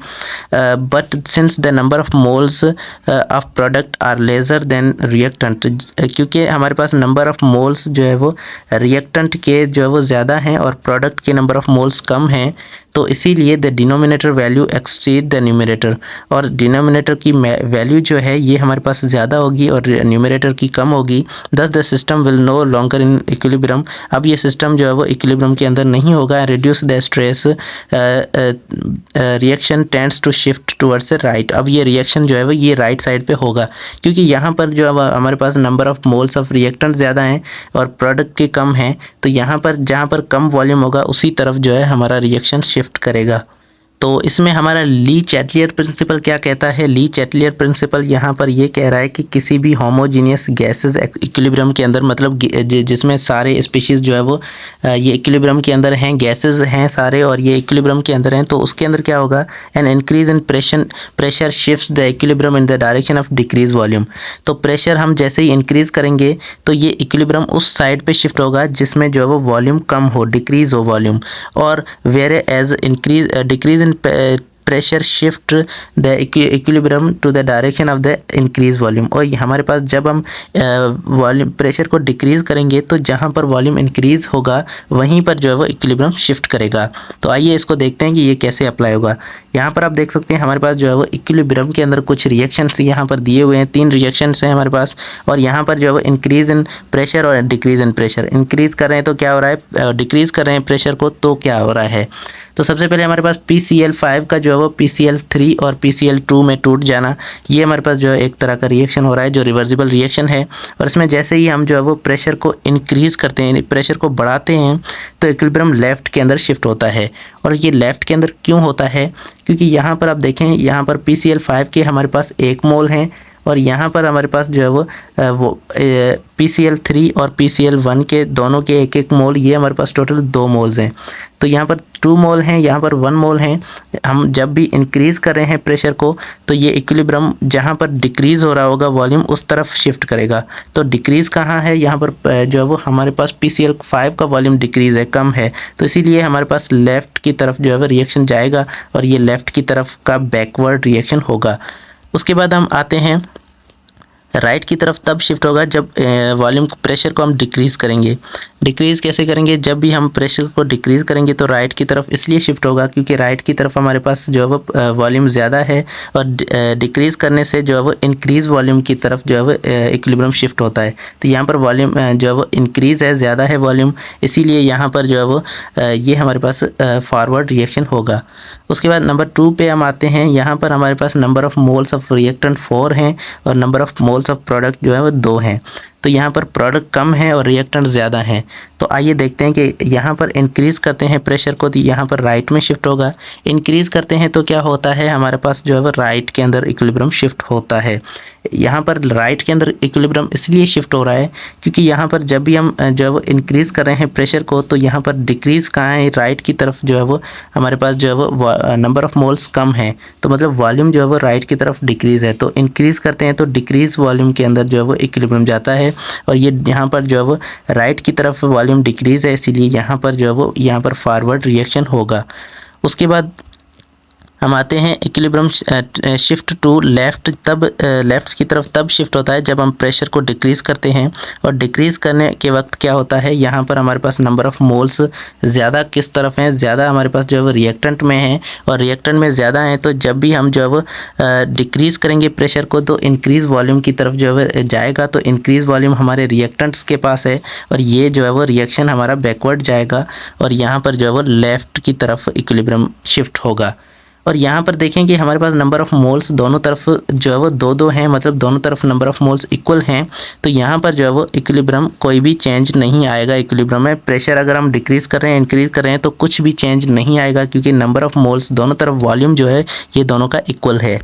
But since the number of moles of product are lesser than reactant, क्योंकि हमारे पास नंबर ऑफ मोल्स जो है वो रिएक्टेंट के जो है वो ज़्यादा हैं और प्रोडक्ट के नंबर ऑफ मोल्स कम हैं, तो इसीलिए the denominator value exceed the numerator. और डिनोमिनेटर की वैल्यू जो है ये हमारे पास ज़्यादा होगी और न्यूमरेटर की कम होगी। Thus the system will no longer in equilibrium. अब ये सिस्टम जो है वो इक्विलिब्रियम के अंदर नहीं होगा। Reduce the stress reaction tends to shift towards the right. अब ये रिएक्शन जो है वो ये राइट साइड पे होगा, क्योंकि यहाँ पर जो है हमारे पास number of moles of reactant ज़्यादा हैं और प्रोडक्ट के कम हैं, तो यहाँ पर जहाँ पर कम वॉल्यूम होगा उसी तरफ जो है हमारा रिएक्शन शिफ्ट करेगा। तो इसमें हमारा ली चैटलियर प्रिंसिपल क्या कहता है? ली चैटलियर प्रिंसिपल यहाँ पर ये कह रहा है कि किसी भी होमोजीनियस गैसेस इक्विलिब्रियम के अंदर, मतलब जिसमें सारे स्पीशीज़ जो है वो ये इक्विलिब्रियम के अंदर हैं, गैसेस हैं सारे और ये इक्विलिब्रियम के अंदर हैं, तो उसके अंदर क्या होगा? N increase in pressure shifts the equilibrium in the direction of decrease volume. तो प्रेशर हम जैसे ही इंक्रीज़ करेंगे तो ये इक्विलिब्रियम उस साइड पर शिफ्ट होगा जिसमें जो है वो वॉल्यूम कम हो, डिक्रीज़ हो वॉल्यूम। और whereas decrease pressure shift the equilibrium to the direction of the increase volume. और हमारे पास जब हम वॉल्यूम प्रेशर को डिक्रीज़ करेंगे तो जहाँ पर वॉल्यूम इंक्रीज़ होगा वहीं पर जो है वो इक्विलिब्रियम शिफ्ट करेगा। तो आइए इसको देखते हैं कि ये कैसे अप्लाई होगा। यहाँ पर आप देख सकते हैं हमारे पास जो है वो इक्विलिब्रियम के अंदर कुछ रिएक्शंस यहाँ पर दिए हुए हैं, 3 रिएक्शंस हैं हमारे पास। और यहाँ पर जो है वो इंक्रीज़ इन प्रेशर और डिक्रीज़ इन प्रेशर, इंक्रीज़ कर रहे हैं तो क्या हो रहा है, डिक्रीज़ कर रहे हैं प्रेशर को तो क्या हो रहा है। तो सबसे पहले हमारे पास PCl5 का जो है वो PCl3 और PCl2 में टूट जाना, ये हमारे पास जो है एक तरह का रिएक्शन हो रहा है जो रिवर्सिबल रिएक्शन है। और इसमें जैसे ही हम जो है वो प्रेशर को इंक्रीज़ करते हैं, प्रेशर को बढ़ाते हैं, तो इक्विलिब्रियम लेफ़्ट के अंदर शिफ्ट होता है। और ये लेफ़्ट के अंदर क्यों होता है? क्योंकि यहाँ पर आप देखें, यहाँ पर PCl5 के हमारे पास 1 मोल हैं और यहाँ पर हमारे पास जो है वो PCl3 और PCl1 के दोनों के 1-1 मोल, ये हमारे पास टोटल 2 मोल्स हैं। तो यहाँ पर 2 मोल हैं, यहाँ पर 1 मोल हैं। हम जब भी इंक्रीज़ कर रहे हैं प्रेशर को तो ये इक्विलिब्रियम जहाँ पर डिक्रीज़ हो रहा होगा वॉल्यूम उस तरफ शिफ्ट करेगा। तो डिक्रीज़ कहाँ है? यहाँ पर जो है वो हमारे पास PCl5 का वॉल्यूम डिक्रीज़ है, कम है, तो इसीलिए हमारे पास लेफ़्ट की तरफ जो है वो रिएक्शन जाएगा और ये लेफ़्ट की तरफ का बैकवर्ड रिएक्शन होगा। उसके बाद हम आते हैं राइट की तरफ, तब शिफ्ट होगा जब वॉल्यूम प्रेशर को हम डिक्रीज़ करेंगे। डिक्रीज़ कैसे करेंगे? जब भी हम प्रेशर को डिक्रीज़ करेंगे तो राइट की तरफ इसलिए शिफ्ट होगा क्योंकि राइट की तरफ हमारे पास जो है वो वॉल्यूम ज़्यादा है और डिक्रीज़ करने से जो है वो इंक्रीज़ वॉल्यूम की तरफ जो है वो इक्विलिब्रियम शिफ्ट होता है। तो यहाँ पर वॉल्यूम जो है वो इंक्रीज़ है, ज़्यादा है वॉल्यूम, इसीलिए यहाँ पर जो है वो ये हमारे पास फॉरवर्ड रिएक्शन होगा। उसके बाद नंबर 2 पे हम आते हैं। यहाँ पर हमारे पास number of moles of reactant 4 हैं और number of moles of product जो है वो 2 हैं। तो यहाँ पर प्रोडक्ट कम है और रिएक्टेंट ज़्यादा हैं। तो आइए देखते हैं कि यहाँ पर इंक्रीज़ करते हैं प्रेशर को तो यहाँ पर राइट में शिफ्ट होगा। इंक्रीज़ करते हैं तो क्या होता है, हमारे पास जो है वो राइट के अंदर इक्विलिब्रियम शिफ्ट होता है। यहाँ पर राइट के अंदर इक्विलिब्रियम इसलिए शिफ्ट हो रहा है क्योंकि यहाँ पर जब भी हम जो है वो इंक्रीज़ कर रहे हैं प्रेशर को तो यहाँ पर डिक्रीज़ कहाँ है, राइट की तरफ जो है वो हमारे पास जो है वो नंबर ऑफ़ मोल्स कम है, तो मतलब वॉल्यूम जो है वो राइट की तरफ डिक्रीज़ है। तो इंक्रीज़ करते हैं तो डिक्रीज़ वॉल्यूम के अंदर जो है वो इक्विलिब्रियम जाता है और ये यहाँ पर जो है वो राइट की तरफ वॉल्यूम डिक्रीज़ है, इसीलिए यहाँ पर जो है वो यहाँ पर फॉरवर्ड रिएक्शन होगा। उसके बाद हम आते हैं इक्विलिब्रियम शिफ्ट टू लेफ़्ट, तब लेफ़्ट की तरफ तब शिफ्ट होता है जब हम प्रेशर को डिक्रीज़ करते हैं। और डिक्रीज़ करने के वक्त क्या होता है, यहाँ पर हमारे पास नंबर ऑफ़ मोल्स ज़्यादा किस तरफ हैं, ज़्यादा हमारे पास जो है वो रिएक्टेंट में है और रिएक्टेंट में ज़्यादा हैं। तो जब भी हम जो है वो डिक्रीज़ करेंगे प्रेशर को तो इंक्रीज़ वॉल्यूम की तरफ जो है जाएगा। तो इंक्रीज़ वॉल्यूम हमारे रिएक्टेंट्स के पास है और ये जो है वो रिएक्शन हमारा बैकवर्ड जाएगा और यहाँ पर जो है वो लेफ़्ट की तरफ इक्विलिब्रियम शिफ्ट होगा। और यहाँ पर देखें कि हमारे पास नंबर ऑफ़ मोल्स दोनों तरफ जो है वो 2-2 हैं, मतलब दोनों तरफ नंबर ऑफ़ मोल्स इक्वल हैं। तो यहाँ पर जो है वो इक्विलिब्रियम कोई भी चेंज नहीं आएगा। इक्विलिब्रियम में प्रेशर अगर हम डिक्रीज़ कर रहे हैं, इंक्रीज़ कर रहे हैं, तो कुछ भी चेंज नहीं आएगा, क्योंकि नंबर ऑफ़ मोल्स दोनों तरफ वॉल्यूम जो है ये दोनों का इक्वल है।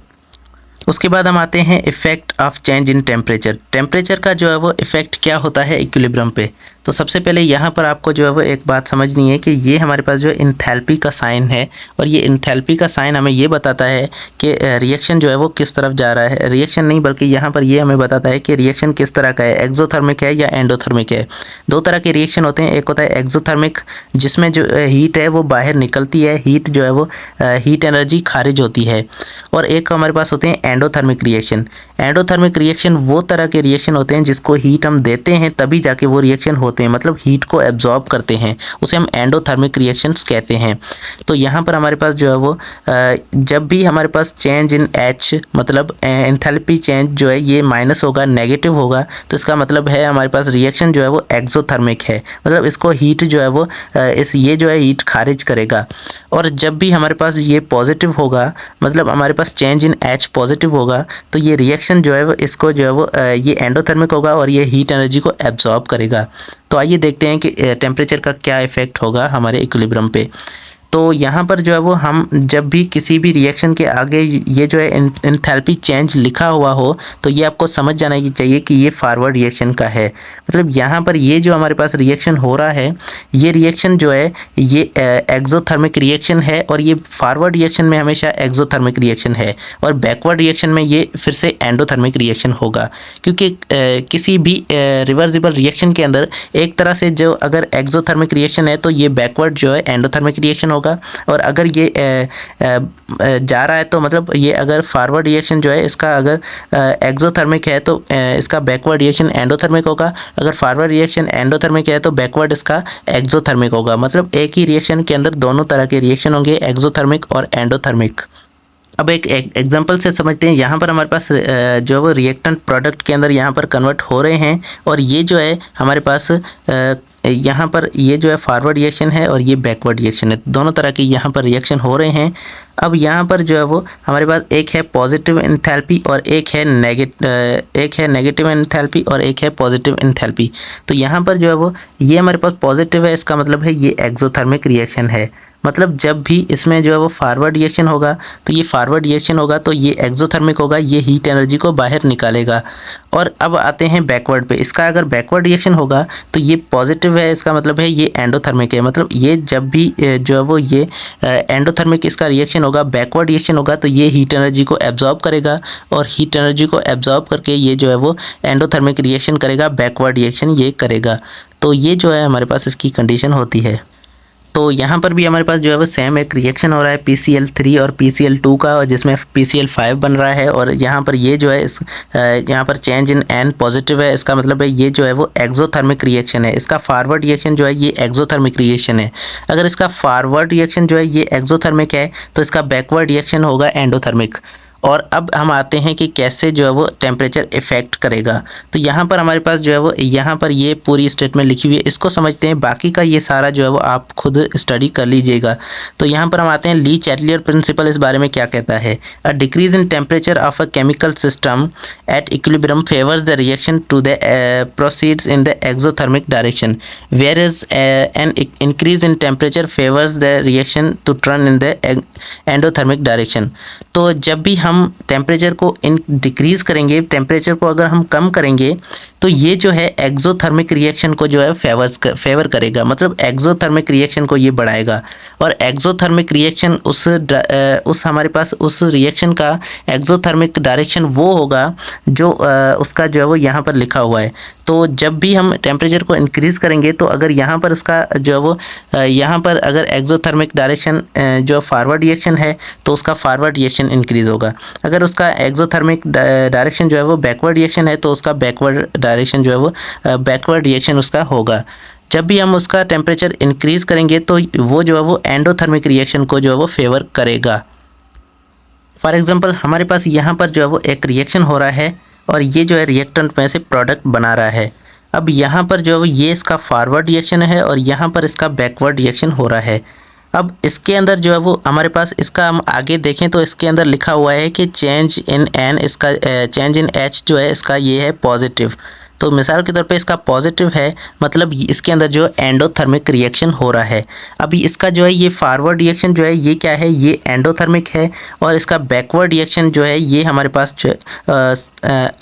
उसके बाद हम आते हैं effect of change in temperature. Temperature का जो है वो इफ़ेक्ट क्या होता है इक्विलिब्रियम पे। तो सबसे पहले यहाँ पर आपको जो है वो एक बात समझनी है कि ये हमारे पास जो है इंथैल्पी का साइन है, और ये इंथैल्पी का साइन हमें ये बताता है कि रिएक्शन जो है वो किस तरफ जा रहा है। रिएक्शन नहीं, बल्कि यहाँ पर ये हमें बताता है कि रिएक्शन किस तरह का है, एक्सोथर्मिक है या एंडोथर्मिक है। दो तरह के रिएक्शन होते हैं, एक होता है एक्सोथर्मिक जिसमें जो हीट है वो बाहर निकलती है, हीट जो है वो हीट एनर्जी खारिज होती है, और एक हमारे पास होते हैं एंडोथर्मिक रिएक्शन। एंडोथर्मिक रिएक्शन वो तरह के रिएक्शन होते हैं जिसको हीट हम देते हैं तभी जाके वो रिएक्शन होते हैं, मतलब हीट को एब्जॉर्ब करते हैं, उसे हम एंडोथर्मिक रिएक्शंस कहते हैं। तो यहाँ पर हमारे पास जो है वो जब भी हमारे पास चेंज इन एच, मतलब एंथैल्पी चेंज जो है ये माइनस होगा, नेगेटिव होगा, तो इसका मतलब है हमारे पास रिएक्शन जो है वो एक्सोथर्मिक है, मतलब इसको हीट जो है वो ये जो है हीट खारिज करेगा। और जब भी हमारे पास ये पॉजिटिव होगा, मतलब हमारे पास चेंज इन एच पॉजिटिव होगा, तो ये रिएक्शन जो है वो इसको जो है वो ये एंडोथर्मिक होगा और ये हीट एनर्जी को एब्जॉर्ब करेगा। तो आइए देखते हैं कि टेम्परेचर का क्या इफ़ेक्ट होगा हमारे इक्विलिब्रियम पे। तो यहाँ पर जो है वो हम जब भी किसी भी रिएक्शन के आगे ये जो है एंथैल्पी चेंज लिखा हुआ हो, तो ये आपको समझ जाना चाहिए कि ये फॉरवर्ड रिएक्शन का है। मतलब यहाँ पर ये जो हमारे पास रिएक्शन हो रहा है, ये रिएक्शन जो है ये एक्सोथर्मिक रिएक्शन है, और ये फॉरवर्ड रिएक्शन में हमेशा एक्सोथर्मिक रिएक्शन है, और बैकवर्ड रिएक्शन में ये फिर से एंडोथर्मिक रिएक्शन होगा। क्योंकि किसी भी रिवर्सिबल रिएक्शन के अंदर एक तरह से जो अगर एक्सोथर्मिक रिएक्शन है तो ये बैकवर्ड जो है एंडोथर्मिक रिएक्शन होगा, और अगर ये जा रहा है तो मतलब ये अगर फॉरवर्ड रिएक्शन जो है इसका अगर एक्सोथर्मिक है तो इसका बैकवर्ड रिएक्शन एंडोथर्मिक होगा, अगर फॉरवर्ड रिएक्शन एंडोथर्मिक है तो बैकवर्ड इसका एक्सोथर्मिक होगा। मतलब एक ही रिएक्शन के अंदर दोनों तरह के रिएक्शन होंगे, एक्सोथर्मिक और एंडोथर्मिक। अब एक एग्जांपल से समझते हैं। यहाँ पर हमारे पास जो वो रिएक्टेंट प्रोडक्ट के अंदर यहाँ पर कन्वर्ट हो रहे हैं, और ये जो है हमारे पास यहाँ पर ये जो है फॉरवर्ड रिएक्शन है और ये बैकवर्ड रिएक्शन है, दोनों तरह के यहाँ पर रिएक्शन हो रहे हैं। अब यहाँ पर जो है वो हमारे पास एक है पॉजिटिव एंथैल्पी और एक है नेगेटिव एंथैल्पी और एक है पॉजिटिव एंथैल्पी। तो यहाँ पर जो है वो ये हमारे पास पॉजिटिव है, इसका मतलब है ये एक्सोथर्मिक रिएक्शन है। मतलब जब भी इसमें जो है वो फॉरवर्ड रिएक्शन होगा तो ये फॉरवर्ड रिएक्शन होगा तो ये एक्सोथर्मिक होगा, ये हीट एनर्जी को बाहर निकालेगा। और अब आते हैं बैकवर्ड पे। इसका अगर बैकवर्ड रिएक्शन होगा तो ये पॉजिटिव है, इसका मतलब है ये एंडोथर्मिक है। मतलब ये जब भी जो है वो ये एंडोथर्मिक इसका रिएक्शन होगा, बैकवर्ड रिएक्शन होगा, तो ये हीट एनर्जी को एब्जॉर्ब करेगा, और हीट एनर्जी को एब्जॉर्ब करके ये जो है वो एंडोथर्मिक रिएक्शन करेगा, बैकवर्ड रिएक्शन ये करेगा। तो ये जो है हमारे पास इसकी कंडीशन होती है। तो यहाँ पर भी हमारे पास जो है वो सेम एक रिएक्शन हो रहा है PCl3 और PCl2 का, और जिसमें PCl5 बन रहा है, और यहाँ पर ये जो है इस यहाँ पर चेंज इन N पॉजिटिव है, इसका मतलब है ये जो है वो एक्सोथर्मिक रिएक्शन है। इसका फॉरवर्ड रिएक्शन जो है ये एक्सोथर्मिक रिएक्शन है। अगर इसका फॉरवर्ड रिएक्शन जो है ये एक्सोथर्मिक है तो इसका बैकवर्ड रिएक्शन होगा एंडोथर्मिक। और अब हम आते हैं कि कैसे जो है वो टेम्परेचर इफ़ेक्ट करेगा। तो यहाँ पर हमारे पास जो है वो यहाँ पर ये पूरी स्टेटमेंट लिखी हुई है, इसको समझते हैं। बाकी का ये सारा जो है वो आप खुद स्टडी कर लीजिएगा। तो यहाँ पर हम आते हैं ली चैटलियर प्रिंसिपल इस बारे में क्या कहता है। A decrease in temperature of a chemical system at equilibrium favours the reaction to the proceeds in the exothermic direction, where is an increase in temperature favours the reaction to turn in the endothermic direction. तो जब भी हम temperature को decrease करेंगे, temperature को अगर हम कम करेंगे, तो ये जो है एक्सोथर्मिक रिएक्शन को जो है फेवर करेगा, मतलब एक्सोथर्मिक रिएक्शन को ये बढ़ाएगा। और एक्सोथर्मिक रिएक्शन उस हमारे पास उस रिएक्शन का एक्सोथर्मिक डायरेक्शन वो होगा जो उसका जो है वो यहाँ पर लिखा हुआ है। तो जब भी हम टेम्परेचर को इंक्रीज़ करेंगे तो अगर यहाँ पर इसका जो है वो यहाँ पर अगर एक्सोथर्मिक डायरेक्शन जो फॉरवर्ड रिएक्शन है तो उसका फॉरवर्ड रिएक्शन इंक्रीज़ होगा। अगर उसका एक्सोथर्मिक डायरेक्शन जो है वो बैकवर्ड रिएक्शन है तो उसका बैकवर्ड डायरेक्शन जो है वो बैकवर्ड रिएक्शन उसका होगा। जब भी हम उसका टेम्परेचर इंक्रीज़ करेंगे तो वो जो है वो एंडोथर्मिक रिएक्शन को जो है वो फेवर करेगा। फॉर एग्ज़ाम्पल हमारे पास यहाँ पर जो है वो एक रिएक्शन हो रहा है और ये जो है रिएक्टेंट में से प्रोडक्ट बना रहा है। अब यहाँ पर जो है ये इसका फॉरवर्ड रिएक्शन है और यहाँ पर इसका बैकवर्ड रिएक्शन हो रहा है। अब इसके अंदर जो है वो हमारे पास इसका हम आगे देखें तो इसके अंदर लिखा हुआ है कि चेंज इन एन, इसका चेंज इन एच जो है इसका ये है पॉजिटिव। तो मिसाल के तौर पे इसका पॉजिटिव है, मतलब इसके अंदर जो एंडोथर्मिक रिएक्शन हो रहा है। अभी इसका जो है ये फॉरवर्ड रिएक्शन जो है ये क्या है, ये एंडोथर्मिक है, और इसका बैकवर्ड रिएक्शन जो है ये हमारे पास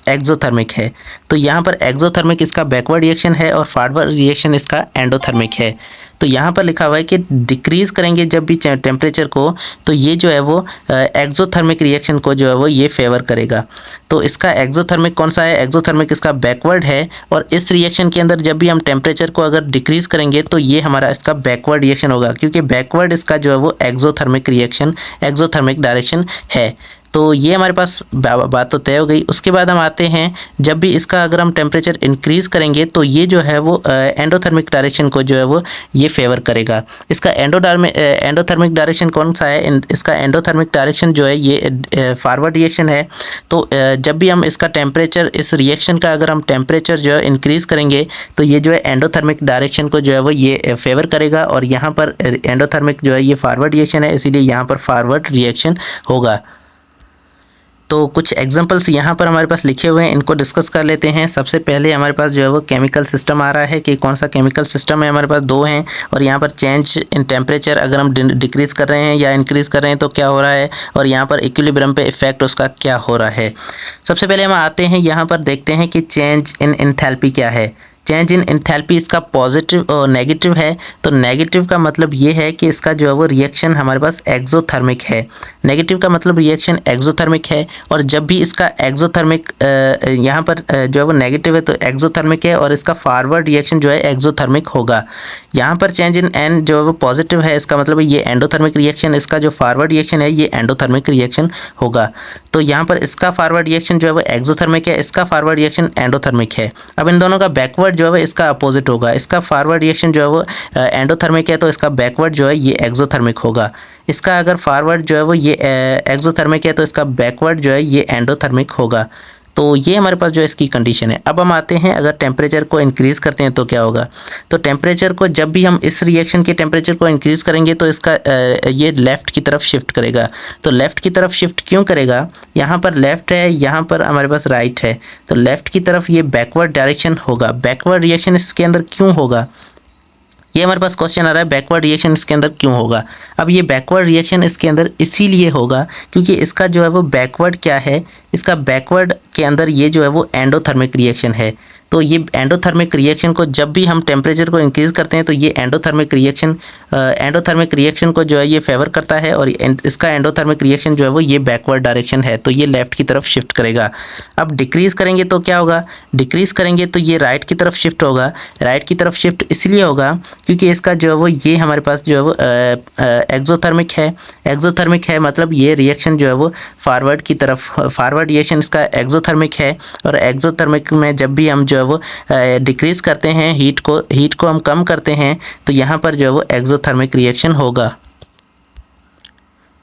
एक्सोथर्मिक है। तो यहाँ पर एक्सोथर्मिक इसका बैकवर्ड रिएक्शन है और फॉरवर्ड रिएक्शन इसका एंडोथर्मिक है। तो यहाँ पर लिखा हुआ है कि डिक्रीज करेंगे जब भी टेम्परेचर को, तो ये जो है वो एक्सोथर्मिक रिएक्शन को जो है वो ये फेवर करेगा। तो इसका एक्सोथर्मिक कौन सा है, एक्सोथर्मिक इसका बैकवर्ड है, और इस रिएक्शन के अंदर जब भी हम टेम्परेचर को अगर डिक्रीज करेंगे तो ये हमारा इसका बैकवर्ड रिएक्शन होगा, क्योंकि बैकवर्ड इसका जो है वो एक्सोथर्मिक रिएक्शन, एक्सोथर्मिक डायरेक्शन है। तो ये हमारे पास बात तो तय हो गई। उसके बाद हम आते हैं, जब भी इसका अगर हम टेम्परेचर इंक्रीज़ करेंगे तो ये जो है वो एंडोथर्मिक डायरेक्शन को जो है वो ये फेवर करेगा। इसका एंडोथर्मिक डायरेक्शन कौन सा है, इसका एंडोथर्मिक डायरेक्शन जो है ये फॉरवर्ड रिएक्शन है। तो जब भी हम इसका टेम्परेचर, इस रिएक्शन का अगर हम टेम्परेचर जो है इंक्रीज़ करेंगे तो ये जो है एंडोथर्मिक डायरेक्शन को जो है वो ये फेवर करेगा, और यहाँ पर एंडोथर्मिक जो है ये फॉरवर्ड रिएक्शन है, इसीलिए यहाँ पर फॉरवर्ड रिएक्शन होगा। तो कुछ एग्जांपल्स यहाँ पर हमारे पास लिखे हुए हैं, इनको डिस्कस कर लेते हैं। सबसे पहले हमारे पास जो है वो केमिकल सिस्टम आ रहा है कि कौन सा केमिकल सिस्टम है, हमारे पास दो हैं, और यहाँ पर चेंज इन टेम्परेचर अगर हम डिक्रीज़ कर रहे हैं या इंक्रीज़ कर रहे हैं तो क्या हो रहा है, और यहाँ पर इक्विलिब्रियम पे इफेक्ट उसका क्या हो रहा है। सबसे पहले हम आते हैं, यहाँ पर देखते हैं कि चेंज इन एंथैल्पी क्या है। चेंज इन एंथैल्पी इसका पॉजिटिव और नेगेटिव है। तो नेगेटिव का मतलब ये है कि इसका जो है वो रिएक्शन हमारे पास एक्सोथर्मिक है। नेगेटिव का मतलब रिएक्शन एक्सोथर्मिक है, और जब भी इसका एक्सोथर्मिक यहाँ पर जो है वो नेगेटिव है तो एक्सोथर्मिक है, और इसका फॉरवर्ड रिएक्शन जो है एक्सोथर्मिक होगा। यहाँ पर चेंज इन एन जो है वो पॉजिटिव है, इसका मतलब ये एंडोथर्मिक रिएक्शन, इसका जो फॉरवर्ड रिएक्शन है ये एंडोथर्मिक रिएक्शन होगा। तो यहाँ पर इसका फॉरवर्ड रिएक्शन जो है वो एक्सोथर्मिक है, इसका फॉरवर्ड रिएक्शन एंडोथर्मिक है। अब इन दोनों का बैकवर्ड जो है इसका अपोजिट होगा। इसका फॉरवर्ड रिएक्शन जो है वो एंडोथर्मिक है, तो इसका बैकवर्ड जो है ये एक्सोथर्मिक होगा। इसका अगर फॉरवर्ड जो है वो ये एक्सोथर्मिक है तो इसका बैकवर्ड जो है ये एंडोथर्मिक होगा। तो ये हमारे पास जो इसकी कंडीशन है। अब हम आते हैं, अगर टेम्परेचर को इंक्रीज़ करते हैं तो क्या होगा। तो टेम्परेचर को जब भी हम इस रिएक्शन के टेम्परेचर को इंक्रीज़ करेंगे तो इसका ये लेफ़्ट की तरफ शिफ्ट करेगा। तो लेफ़्ट की तरफ शिफ्ट क्यों करेगा, यहाँ पर लेफ़्ट है, यहाँ पर हमारे पास राइट है, तो लेफ़्ट की तरफ ये बैकवर्ड डायरेक्शन होगा। बैकवर्ड रिएक्शन इसके अंदर क्यों होगा, ये हमारे पास क्वेश्चन आ रहा है, बैकवर्ड रिएक्शन इसके अंदर क्यों होगा। अब ये बैकवर्ड रिएक्शन इसके अंदर इसीलिए होगा क्योंकि इसका जो है वो बैकवर्ड क्या है, इसका बैकवर्ड के अंदर ये जो है वो एंडोथर्मिक रिएक्शन है। तो ये एंडोथर्मिक रिएक्शन को जब भी हम टेम्परेचर को इंक्रीज़ करते हैं तो ये एंडोथर्मिक रिएक्शन को जो है ये फेवर करता है, और इसका एंडोथर्मिक रिएक्शन जो है वो ये बैकवर्ड डायरेक्शन है, तो ये लेफ़्ट की तरफ शिफ्ट करेगा। अब डिक्रीज़ करेंगे तो क्या होगा, डिक्रीज़ करेंगे तो ये राइट की तरफ शिफ्ट होगा। राइट की तरफ शिफ्ट इसलिए होगा क्योंकि इसका जो है वो ये हमारे पास जो है वो एक्सोथर्मिक है। एक्सोथर्मिक है मतलब ये रिएक्शन जो है वो फॉरवर्ड की तरफ, फॉरवर्ड रिएक्शन इसका एक्सोथर्मिक है, और एक्सोथर्मिक में जब भी हम जो है वो डिक्रीज़ करते हैं, हीट को हम कम करते हैं, तो यहाँ पर जो है वो एक्सोथर्मिक रिएक्शन होगा।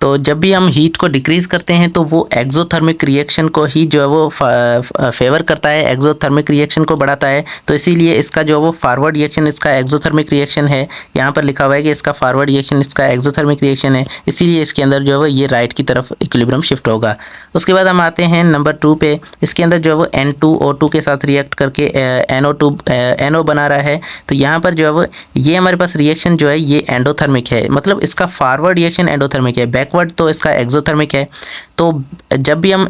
तो जब भी हम हीट को डिक्रीज़ करते हैं तो वो एक्सोथर्मिक रिएक्शन को ही जो है वो फेवर करता है, एक्सोथर्मिक रिएक्शन को बढ़ाता है। तो इसीलिए इसका जो वो फॉरवर्ड रिएक्शन इसका एक्सोथर्मिक रिएक्शन है, यहाँ पर लिखा हुआ है कि इसका फॉरवर्ड रिएक्शन इसका एक्सोथर्मिक रिएक्शन है, इसीलिए इसके अंदर जो है वो ये राइट की तरफ इक्विलिब्रियम शिफ्ट होगा। उसके बाद हम आते हैं नंबर 2 पे। इसके अंदर जो है वो N2O2 के साथ रिएक्ट करके NO बना रहा है। तो यहाँ पर जो है वो ये हमारे पास रिएक्शन जो है ये एंडोथर्मिक है, मतलब इसका फॉरवर्ड रिएक्शन एंडोथर्मिक है, बैकवर्ड तो इसका एक्सोथर्मिक है। तो जब भी हम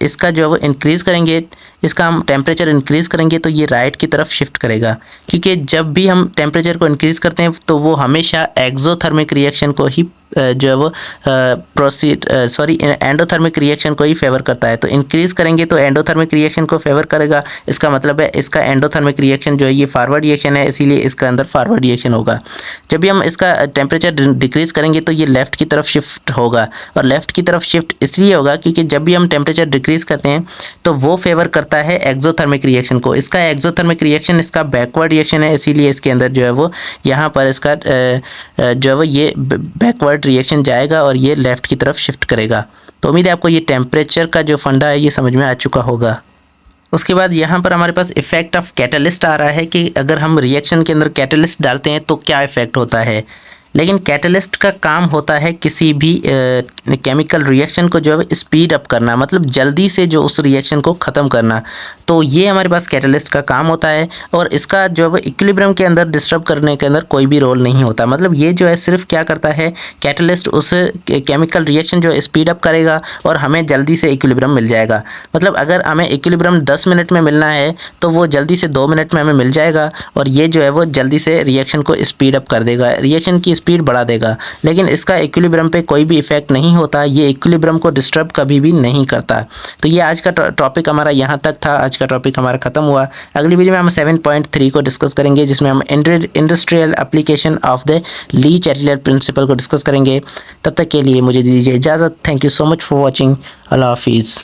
इसका जो है वो इंक्रीज़ करेंगे, इसका हम टेम्परेचर इंक्रीज़ करेंगे तो ये राइट की तरफ शिफ्ट करेगा, क्योंकि जब भी हम टेम्परेचर को इंक्रीज़ करते हैं तो वो हमेशा एक्सोथर्मिक रिएक्शन को ही जो है वो एंडोथर्मिक रिएक्शन को ही फेवर करता है। तो इंक्रीज़ करेंगे तो एंडोथर्मिक रिएक्शन को फेवर करेगा, इसका मतलब है इसका एंडोथर्मिक रिएक्शन जो है ये फॉरवर्ड रिएक्शन है, इसीलिए इसका अंदर फॉरवर्ड रिएक्शन होगा। जब भी हम इसका टेम्परेचर डिक्रीज़ करेंगे तो ये लेफ़्ट की तरफ शिफ्ट होगा, और लेफ़्ट की तरफ शिफ्ट इसलिए होगा क्योंकि जब भी हम टेम्परेचर डिक्रीज़ करते हैं तो वो फेवर करता है एक्सोथर्मिक रिएक्शन को। इसका एक्सोथर्मिक रिएक्शन इसका बैकवर्ड रिएक्शन है, इसीलिए इसके अंदर जो है वो यहाँ पर इसका जो है वो ये बैकवर्ड रिएक्शन जाएगा और ये लेफ़्ट की तरफ शिफ्ट करेगा। तो उम्मीद है आपको ये टेम्परेचर का जो फंडा है ये समझ में आ चुका होगा। उसके बाद यहाँ पर हमारे पास इफ़ेक्ट ऑफ कैटलिस्ट आ रहा है कि अगर हम रिएक्शन के अंदर कैटलिस्ट डालते हैं तो क्या इफ़ेक्ट होता है। लेकिन कैटलिस्ट का काम होता है किसी भी केमिकल रिएक्शन को जो है स्पीड अप करना, मतलब जल्दी से जो उस रिएक्शन को ख़त्म करना। तो ये हमारे पास कैटलिस्ट का काम होता है और इसका जो है इक्विलिब्रियम के अंदर डिस्टर्ब करने के अंदर कोई भी रोल नहीं होता। मतलब ये जो है सिर्फ क्या करता है, कैटलिस्ट उस केमिकल रिएक्शन जो स्पीड अप करेगा और हमें जल्दी से इक्विलिब्रियम मिल जाएगा। मतलब अगर हमें इक्विलिब्रियम 10 मिनट में मिलना है तो वो जल्दी से 2 मिनट में हमें मिल जाएगा और ये जो है वो जल्दी से रिएक्शन को स्पीड अप कर देगा, रिएक्शन की स्पीड बढ़ा देगा। लेकिन इसका इक्विलिब्रियम पे कोई भी इफेक्ट नहीं होता, ये इक्विलिब्रियम को डिस्टर्ब कभी भी नहीं करता। तो ये आज का टॉपिक हमारा यहाँ तक था, आज का टॉपिक हमारा खत्म हुआ। अगली वीडियो में हम 7.3 को डिस्कस करेंगे, जिसमें हम industrial application of the Le Chatelier principle को डिस्कस करेंगे। तब तक के लिए मुझे दीजिए इजाज़त। Thank you so much for watching. अल्लाह हाफिज़।